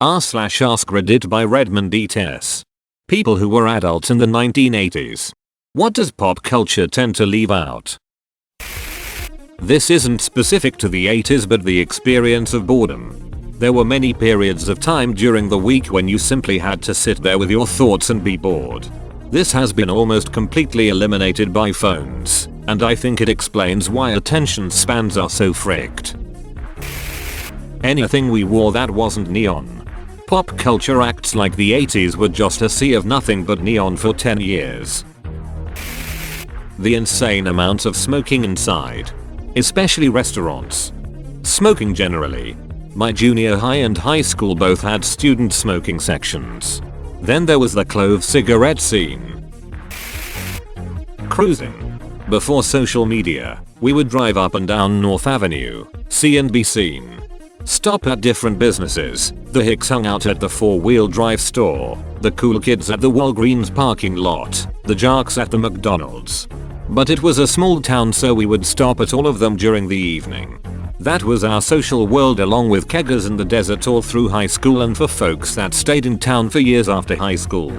r/AskReddit by Redmond ETS. People who were adults in the 1980s. What does pop culture tend to leave out? This isn't specific to the 80s but the experience of boredom. There were many periods of time during the week when you simply had to sit there with your thoughts and be bored. This has been almost completely eliminated by phones, and I think it explains why attention spans are so fricked. Anything we wore that wasn't neon. Pop culture acts like the 80s were just a sea of nothing but neon for 10 years. The insane amount of smoking inside. Especially restaurants. Smoking generally. My junior high and high school both had student smoking sections. Then there was the clove cigarette scene. Cruising. Before social media, we would drive up and down North Avenue, see and be seen. Stop at different businesses. The hicks hung out at the four-wheel drive store, the cool kids at the Walgreens parking lot, the jocks at the McDonald's. But it was a small town, so we would stop at all of them during the evening. That was our social world, along with keggers in the desert all through high school and for folks that stayed in town for years after high school.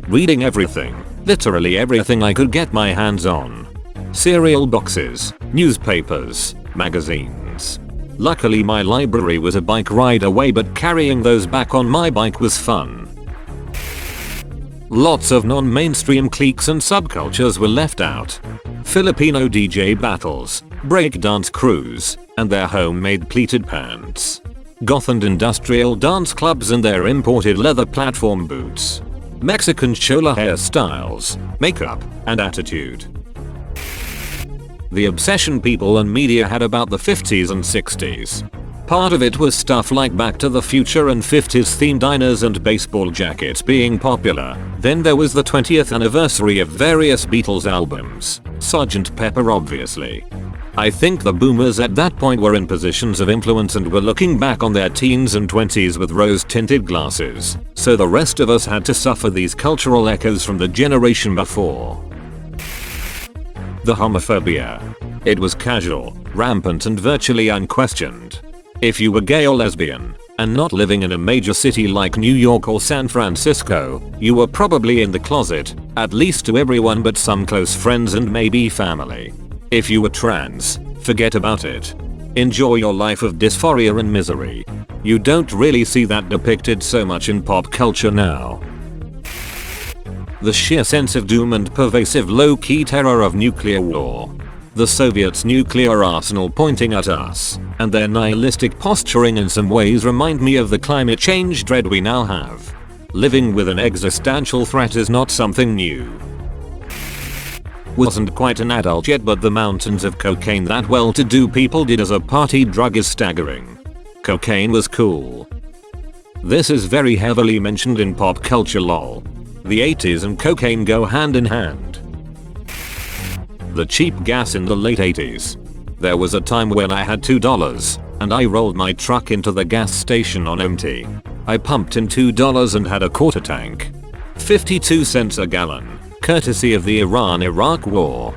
Reading everything, literally everything I could get my hands on. Cereal boxes, newspapers, magazines. Luckily my library was a bike ride away, but carrying those back on my bike was fun. Lots of non-mainstream cliques and subcultures were left out. Filipino DJ battles, breakdance crews, and their homemade pleated pants. Goth and industrial dance clubs and their imported leather platform boots. Mexican chola hairstyles, makeup, and attitude. The obsession people and media had about the 50s and 60s. Part of it was stuff like Back to the Future and 50s themed diners and baseball jackets being popular. Then there was the 20th anniversary of various Beatles albums, Sgt. Pepper obviously. I think the boomers at that point were in positions of influence and were looking back on their teens and 20s with rose-tinted glasses, so the rest of us had to suffer these cultural echoes from the generation before. The homophobia. It was casual, rampant and virtually unquestioned. If you were gay or lesbian, and not living in a major city like New York or San Francisco, you were probably in the closet, at least to everyone but some close friends and maybe family. If you were trans, forget about it. Enjoy your life of dysphoria and misery. You don't really see that depicted so much in pop culture now. The sheer sense of doom and pervasive low-key terror of nuclear war. The Soviets' nuclear arsenal pointing at us, and their nihilistic posturing in some ways remind me of the climate change dread we now have. Living with an existential threat is not something new. Wasn't quite an adult yet, but the mountains of cocaine that well-to-do people did as a party drug is staggering. Cocaine was cool. This is very heavily mentioned in pop culture lol. The 80s and cocaine go hand in hand. The cheap gas in the late 80s. There was a time when I had $2 and I rolled my truck into the gas station on empty. I pumped in $2 and had a quarter tank. 52 cents a gallon, courtesy of the Iran-Iraq war.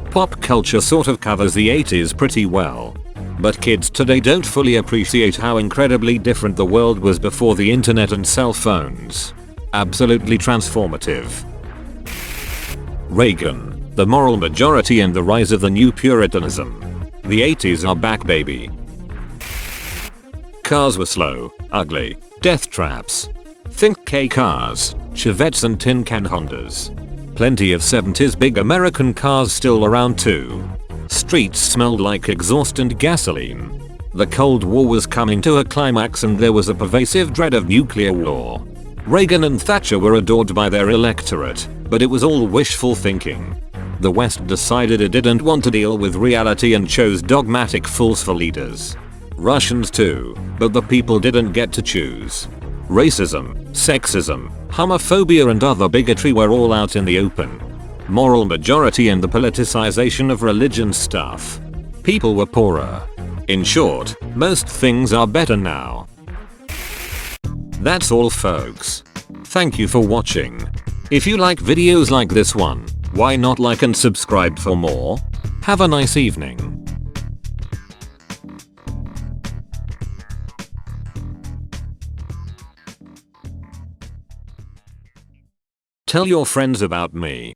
Pop culture sort of covers the 80s pretty well. But kids today don't fully appreciate how incredibly different the world was before the internet and cell phones. Absolutely transformative. Reagan, the moral majority and the rise of the new Puritanism. The 80s are back, baby. Cars were slow, ugly, death traps. Think K cars, Chevettes and tin can Hondas. Plenty of 70s big American cars still around too. Streets smelled like exhaust and gasoline. The Cold War was coming to a climax and there was a pervasive dread of nuclear war. Reagan and Thatcher were adored by their electorate, but it was all wishful thinking. The West decided it didn't want to deal with reality and chose dogmatic fools for leaders. Russians too, but the people didn't get to choose. Racism, sexism, homophobia and other bigotry were all out in the open. Moral majority and the politicization of religion stuff. People were poorer. In short, most things are better now. That's all folks. Thank you for watching. If you like videos like this one, why not like and subscribe for more? Have a nice evening. Tell your friends about me.